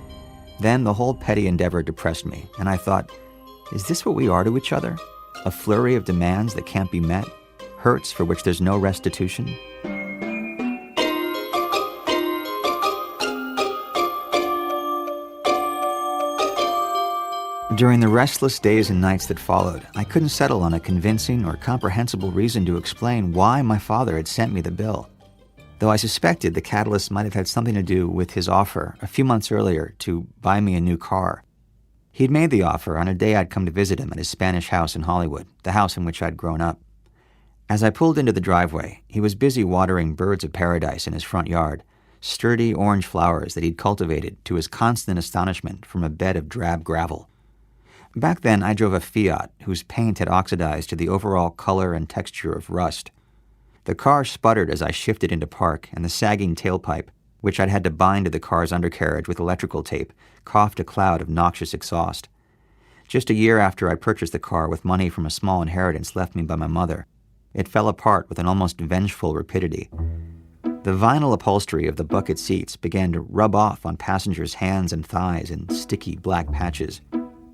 Then the whole petty endeavor depressed me, and I thought, is this what we are to each other? A flurry of demands that can't be met? Hurts for which there's no restitution? During the restless days and nights that followed, I couldn't settle on a convincing or comprehensible reason to explain why my father had sent me the bill. though I suspected the catalyst might have had something to do with his offer a few months earlier to buy me a new car. He'd made the offer on a day I'd come to visit him at his Spanish house in Hollywood, the house in which I'd grown up. As I pulled into the driveway, he was busy watering birds of paradise in his front yard, sturdy orange flowers that he'd cultivated to his constant astonishment from a bed of drab gravel. Back then, I drove a Fiat whose paint had oxidized to the overall color and texture of rust. The car sputtered as I shifted into park, and the sagging tailpipe, which I'd had to bind to the car's undercarriage with electrical tape, coughed a cloud of noxious exhaust. Just a year after I purchased the car with money from a small inheritance left me by my mother, it fell apart with an almost vengeful rapidity. The vinyl upholstery of the bucket seats began to rub off on passengers' hands and thighs in sticky black patches.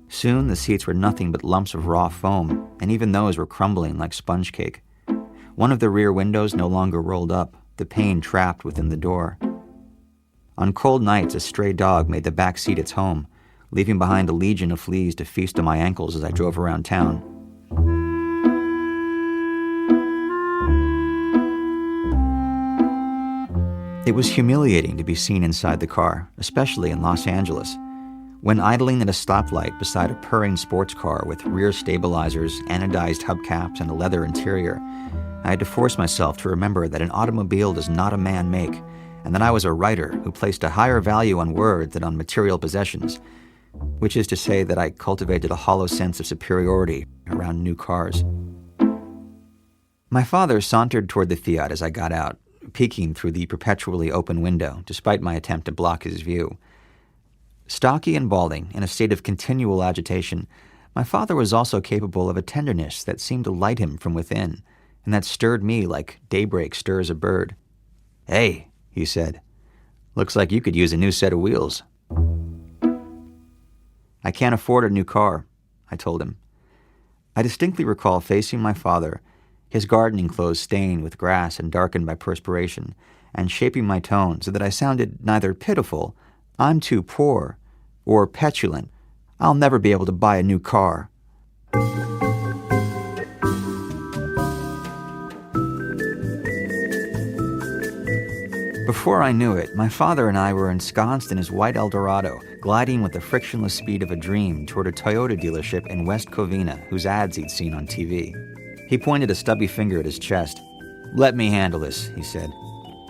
Soon the seats were nothing but lumps of raw foam, and even those were crumbling like sponge cake. One of the rear windows no longer rolled up, the pane trapped within the door. On cold nights, a stray dog made the back seat its home, leaving behind a legion of fleas to feast on my ankles as I drove around town. It was humiliating to be seen inside the car, especially in Los Angeles. When idling at a stoplight beside a purring sports car with rear stabilizers, anodized hubcaps, and a leather interior, I had to force myself to remember that an automobile does not a man make, and that I was a writer who placed a higher value on words than on material possessions, which is to say that I cultivated a hollow sense of superiority around new cars. My father sauntered toward the Fiat as I got out, peeking through the perpetually open window, despite my attempt to block his view. Stocky and balding, in a state of continual agitation, my father was also capable of a tenderness that seemed to light him from within, and that stirred me like daybreak stirs a bird. "Hey," he said, "looks like you could use a new set of wheels." "I can't afford a new car," I told him. I distinctly recall facing my father, his gardening clothes stained with grass and darkened by perspiration, and shaping my tone so that I sounded neither pitiful, "I'm too poor," or petulant, "I'll never be able to buy a new car." Before I knew it, my father and I were ensconced in his white Eldorado, gliding with the frictionless speed of a dream toward a Toyota dealership in West Covina whose ads he'd seen on TV. He pointed a stubby finger at his chest. "Let me handle this," he said.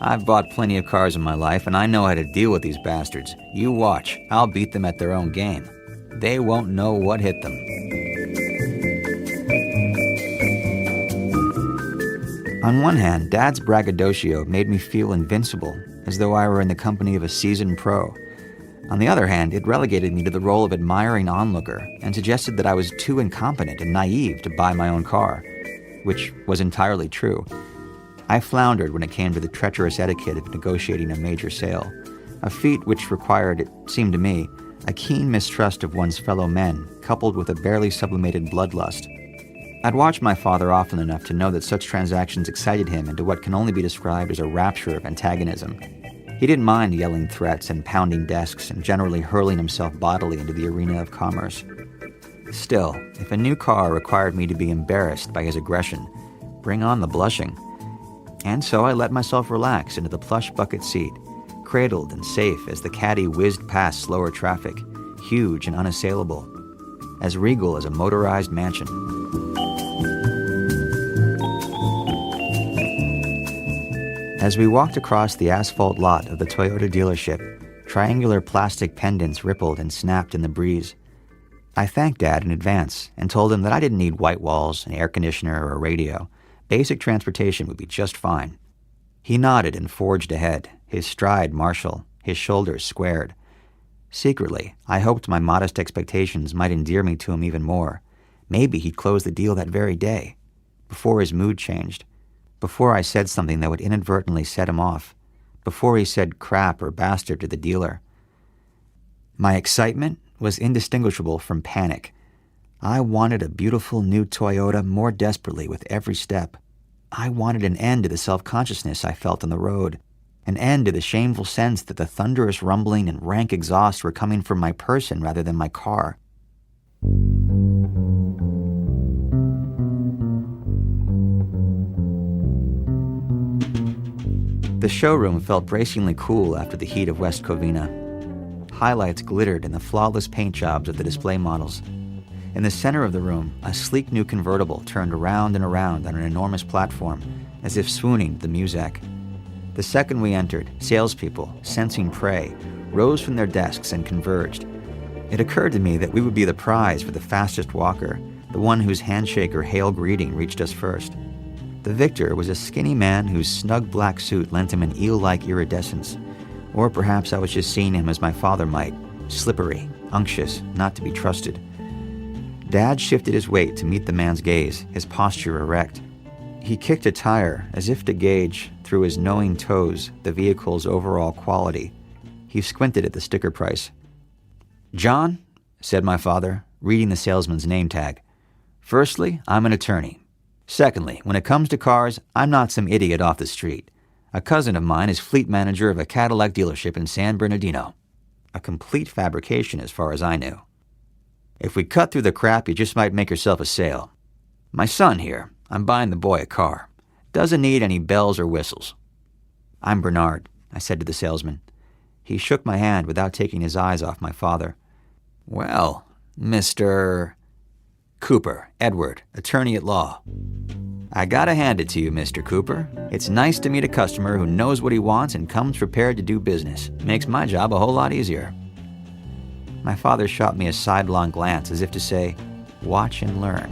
"I've bought plenty of cars in my life, and I know how to deal with these bastards. You watch. I'll beat them at their own game. They won't know what hit them." On one hand, Dad's braggadocio made me feel invincible, as though I were in the company of a seasoned pro. On the other hand, it relegated me to the role of admiring onlooker and suggested that I was too incompetent and naive to buy my own car, which was entirely true. I floundered when it came to the treacherous etiquette of negotiating a major sale, a feat which required, it seemed to me, a keen mistrust of one's fellow men, coupled with a barely sublimated bloodlust. I'd watched my father often enough to know that such transactions excited him into what can only be described as a rapture of antagonism. He didn't mind yelling threats and pounding desks and generally hurling himself bodily into the arena of commerce. Still, if a new car required me to be embarrassed by his aggression, bring on the blushing. And so I let myself relax into the plush bucket seat, cradled and safe as the caddy whizzed past slower traffic, huge and unassailable, as regal as a motorized mansion. As we walked across the asphalt lot of the Toyota dealership, triangular plastic pendants rippled and snapped in the breeze. I thanked Dad in advance and told him that I didn't need white walls, an air conditioner, or a radio. Basic transportation would be just fine. He nodded and forged ahead, his stride martial, his shoulders squared. Secretly, I hoped my modest expectations might endear me to him even more. Maybe he'd close the deal that very day, before his mood changed, before I said something that would inadvertently set him off, before he said crap or bastard to the dealer. My excitement was indistinguishable from panic. I wanted a beautiful new Toyota more desperately with every step. I wanted an end to the self-consciousness I felt on the road, an end to the shameful sense that the thunderous rumbling and rank exhaust were coming from my person rather than my car. The showroom felt bracingly cool after the heat of West Covina. Highlights glittered in the flawless paint jobs of the display models. In the center of the room, a sleek new convertible turned around and around on an enormous platform, as if swooning to the music. The second we entered, salespeople, sensing prey, rose from their desks and converged. It occurred to me that we would be the prize for the fastest walker, the one whose handshake or hail greeting reached us first. The victor was a skinny man whose snug black suit lent him an eel-like iridescence. Or perhaps I was just seeing him as my father might, slippery, unctuous, not to be trusted. Dad shifted his weight to meet the man's gaze, his posture erect. He kicked a tire as if to gauge, through his knowing toes, the vehicle's overall quality. He squinted at the sticker price. "John," said my father, reading the salesman's name tag. "Firstly, I'm an attorney. Secondly, when it comes to cars, I'm not some idiot off the street. A cousin of mine is fleet manager of a Cadillac dealership in San Bernardino." A complete fabrication as far as I knew. "If we cut through the crap, you just might make yourself a sale. My son here, I'm buying the boy a car. Doesn't need any bells or whistles." "I'm Bernard," I said to the salesman. He shook my hand without taking his eyes off my father. "Well, Mr. Cooper, Edward, attorney at law." "I gotta hand it to you, Mr. Cooper. It's nice to meet a customer who knows what he wants and comes prepared to do business. Makes my job a whole lot easier." My father shot me a sidelong glance as if to say, "Watch and learn."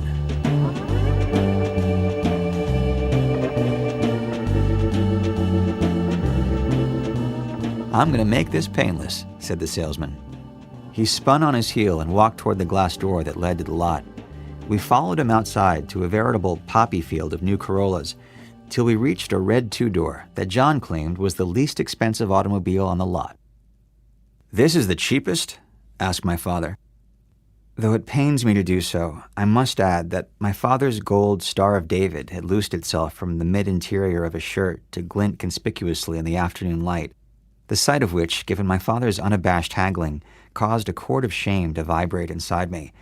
"I'm gonna make this painless," said the salesman. He spun on his heel and walked toward the glass door that led to the lot. We followed him outside to a veritable poppy field of new Corollas, till we reached a red two-door that John claimed was the least expensive automobile on the lot. "This is the cheapest?" asked my father. Though it pains me to do so, I must add that my father's gold Star of David had loosed itself from the mid-interior of his shirt to glint conspicuously in the afternoon light, the sight of which, given my father's unabashed haggling, caused a chord of shame to vibrate inside me.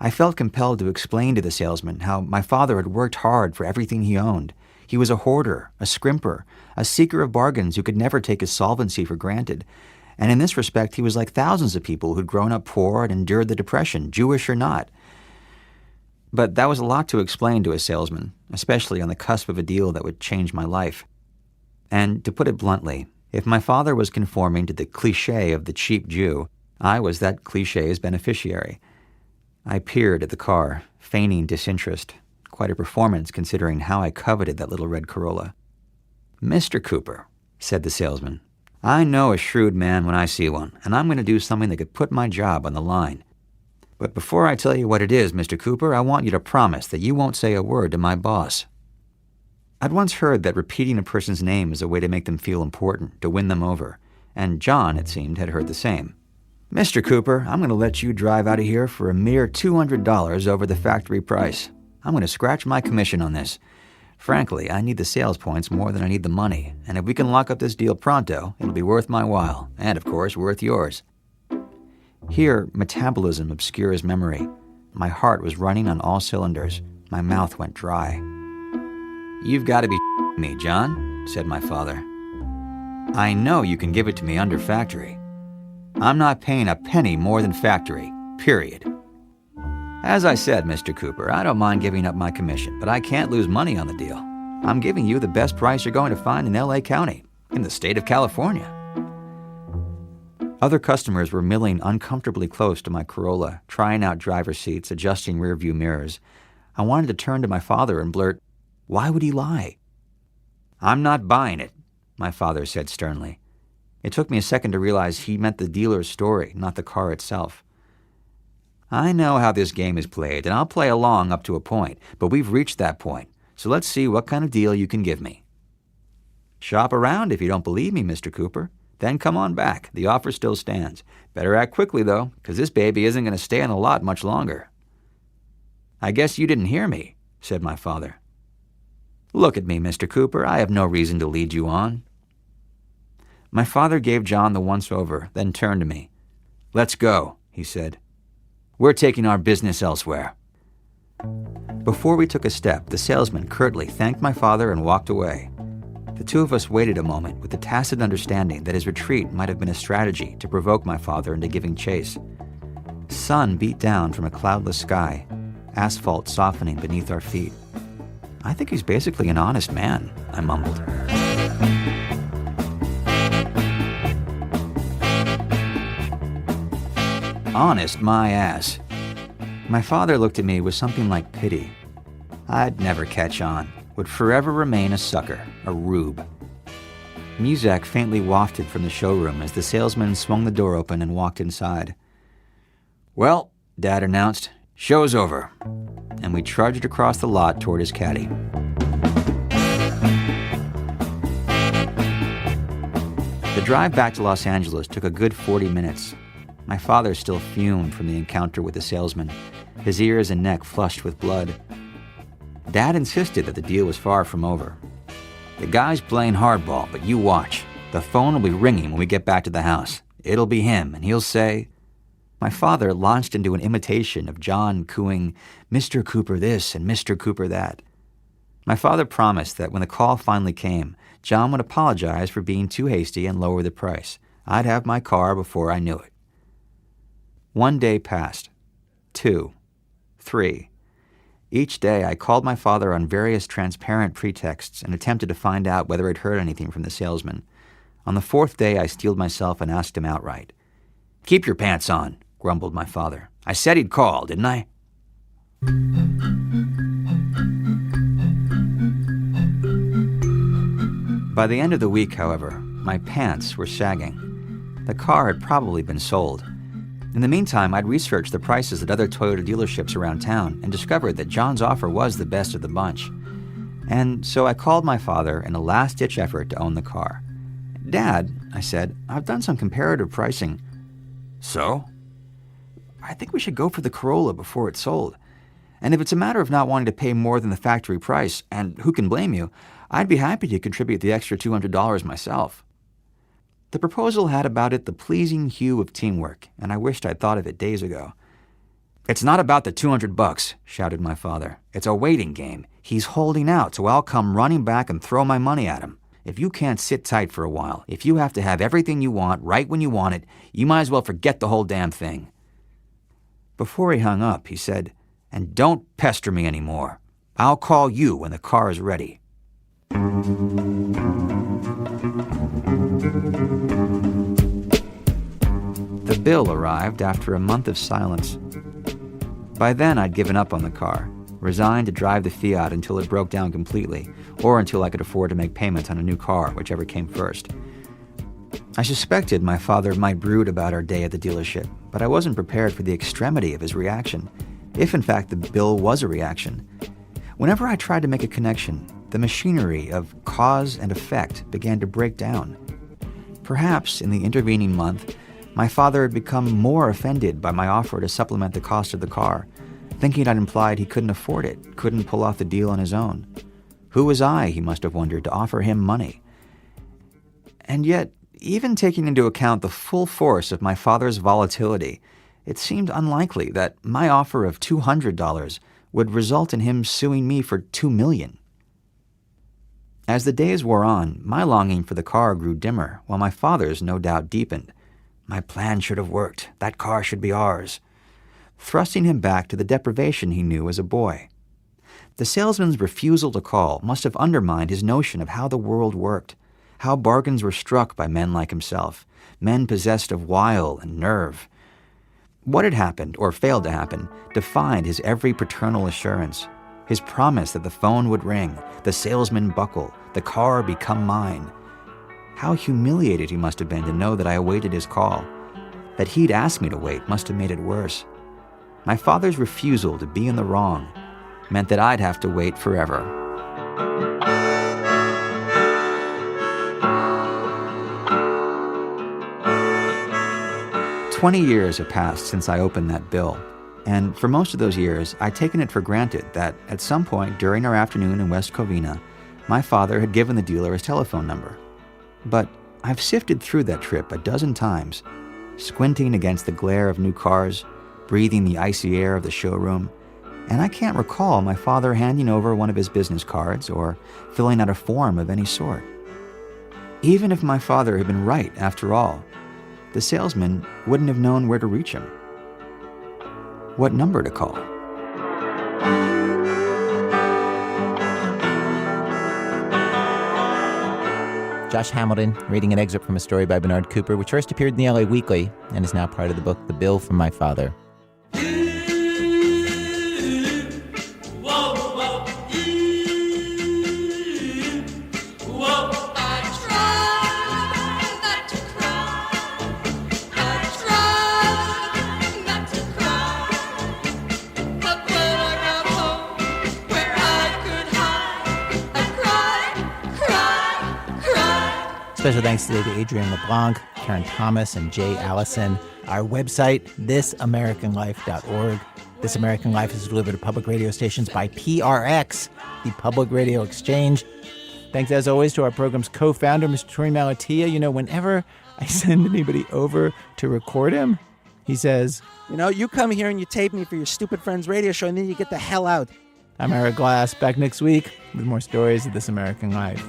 I felt compelled to explain to the salesman how my father had worked hard for everything he owned. He was a hoarder, a scrimper, a seeker of bargains who could never take his solvency for granted. And in this respect, he was like thousands of people who'd grown up poor and endured the Depression, Jewish or not. But that was a lot to explain to a salesman, especially on the cusp of a deal that would change my life. And to put it bluntly, if my father was conforming to the cliché of the cheap Jew, I was that cliché's beneficiary. I peered at the car, feigning disinterest. Quite a performance considering how I coveted that little red Corolla. "Mr. Cooper," said the salesman, "I know a shrewd man when I see one, and I'm going to do something that could put my job on the line. But before I tell you what it is, Mr. Cooper, I want you to promise that you won't say a word to my boss." I'd once heard that repeating a person's name is a way to make them feel important, to win them over, and John, it seemed, had heard the same. "Mr. Cooper, I'm going to let you drive out of here for a mere $200 over the factory price. I'm going to scratch my commission on this. Frankly, I need the sales points more than I need the money, and if we can lock up this deal pronto, it'll be worth my while, and of course, worth yours." Here, metabolism obscures memory. My heart was running on all cylinders. My mouth went dry. "You've got to be me, John," said my father. "I know you can give it to me under factory. I'm not paying a penny more than factory, period. As I said, Mr. Cooper, I don't mind giving up my commission, but I can't lose money on the deal. I'm giving you the best price you're going to find in L.A. County, in the state of California." Other customers were milling uncomfortably close to my Corolla, trying out driver's seats, adjusting rearview mirrors. I wanted to turn to my father and blurt, "Why would he lie?" "I'm not buying it," my father said sternly. It took me a second to realize he meant the dealer's story, not the car itself. "I know how this game is played, and I'll play along up to a point, but we've reached that point, so let's see what kind of deal you can give me." "Shop around if you don't believe me, Mr. Cooper. Then come on back. The offer still stands. Better act quickly, though, because this baby isn't going to stay on the lot much longer." "I guess you didn't hear me," said my father. "Look at me, Mr. Cooper. I have no reason to lead you on." My father gave John the once-over, then turned to me. "Let's go," he said. "We're taking our business elsewhere." Before we took a step, the salesman curtly thanked my father and walked away. The two of us waited a moment with the tacit understanding that his retreat might have been a strategy to provoke my father into giving chase. Sun beat down from a cloudless sky, asphalt softening beneath our feet. "I think he's basically an honest man," I mumbled. Honest my ass. My father looked at me with something like pity. I'd never catch on, would forever remain a sucker, a rube. Music faintly wafted from the showroom as the salesman swung the door open and walked inside. "Well," Dad announced, "show's over." And we trudged across the lot toward his caddy. The drive back to Los Angeles took a good 40 minutes. My father still fumed from the encounter with the salesman, his ears and neck flushed with blood. Dad insisted that the deal was far from over. "The guy's playing hardball, but you watch. The phone will be ringing when we get back to the house. It'll be him, and he'll say..." My father launched into an imitation of John cooing, "Mr. Cooper this and Mr. Cooper that." My father promised that when the call finally came, John would apologize for being too hasty and lower the price. I'd have my car before I knew it. 1 day passed. 2. 3. Each day I called my father on various transparent pretexts and attempted to find out whether I'd heard anything from the salesman. On the 4th day I steeled myself and asked him outright. "Keep your pants on," grumbled my father. "I said he'd call, didn't I?" By the end of the week, however, my pants were sagging. The car had probably been sold. In the meantime, I'd researched the prices at other Toyota dealerships around town and discovered that John's offer was the best of the bunch. And so I called my father in a last-ditch effort to own the car. "Dad," I said, "I've done some comparative pricing." "So?" "I think we should go for the Corolla before it's sold. And if it's a matter of not wanting to pay more than the factory price, and who can blame you, I'd be happy to contribute the extra $200 myself." The proposal had about it the pleasing hue of teamwork, and I wished I'd thought of it days ago. "It's not about the $200, shouted my father. "It's a waiting game. He's holding out, so I'll come running back and throw my money at him. If you can't sit tight for a while, if you have to have everything you want right when you want it, you might as well forget the whole damn thing." Before he hung up, he said, "And don't pester me anymore. I'll call you when the car is ready." The bill arrived after a month of silence. By then, I'd given up on the car, resigned to drive the Fiat until it broke down completely, or until I could afford to make payments on a new car, whichever came first. I suspected my father might brood about our day at the dealership, but I wasn't prepared for the extremity of his reaction, if in fact the bill was a reaction. Whenever I tried to make a connection, the machinery of cause and effect began to break down. Perhaps in the intervening month, my father had become more offended by my offer to supplement the cost of the car, thinking I'd implied he couldn't afford it, couldn't pull off the deal on his own. Who was I, he must have wondered, to offer him money? And yet, even taking into account the full force of my father's volatility, it seemed unlikely that my offer of $200 would result in him suing me for $2 million. As the days wore on, my longing for the car grew dimmer, while my father's no doubt deepened. My plan should have worked. That car should be ours. Thrusting him back to the deprivation he knew as a boy. The salesman's refusal to call must have undermined his notion of how the world worked, how bargains were struck by men like himself, men possessed of wile and nerve. What had happened, or failed to happen, defined his every paternal assurance. His promise that the phone would ring, the salesman buckle, the car become mine. How humiliated he must have been to know that I awaited his call. That he'd asked me to wait must have made it worse. My father's refusal to be in the wrong meant that I'd have to wait forever. "20 years have passed since I opened that bill, and for most of those years, I'd taken it for granted that at some point during our afternoon in West Covina, my father had given the dealer his telephone number. But I've sifted through that trip a dozen times, squinting against the glare of new cars, breathing the icy air of the showroom, and I can't recall my father handing over one of his business cards or filling out a form of any sort. Even if my father had been right after all, the salesman wouldn't have known where to reach him. What number to call? Josh Hamilton reading an excerpt from a story by Bernard Cooper, which first appeared in the LA Weekly and is now part of the book The Bill from My Father. Special thanks today to Adrienne LeBlanc, Karen Thomas, and Jay Allison. Our website, thisamericanlife.org. This American Life is delivered to public radio stations by PRX, the Public Radio Exchange. Thanks, as always, to our program's co-founder, Mr. Troy Malatia. You know, whenever I send anybody over to record him, he says, you come here and you tape me for your Stupid Friends radio show, and then you get the hell out. I'm Eric Glass, back next week with more stories of This American Life.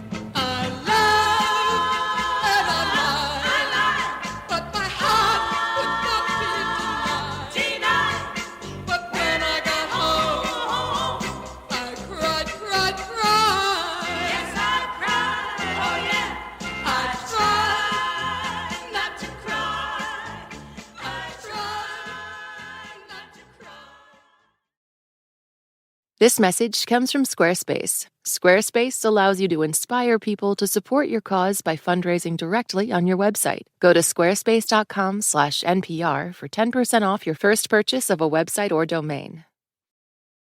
This message comes from Squarespace. Squarespace allows you to inspire people to support your cause by fundraising directly on your website. Go to squarespace.com/NPR for 10% off your first purchase of a website or domain.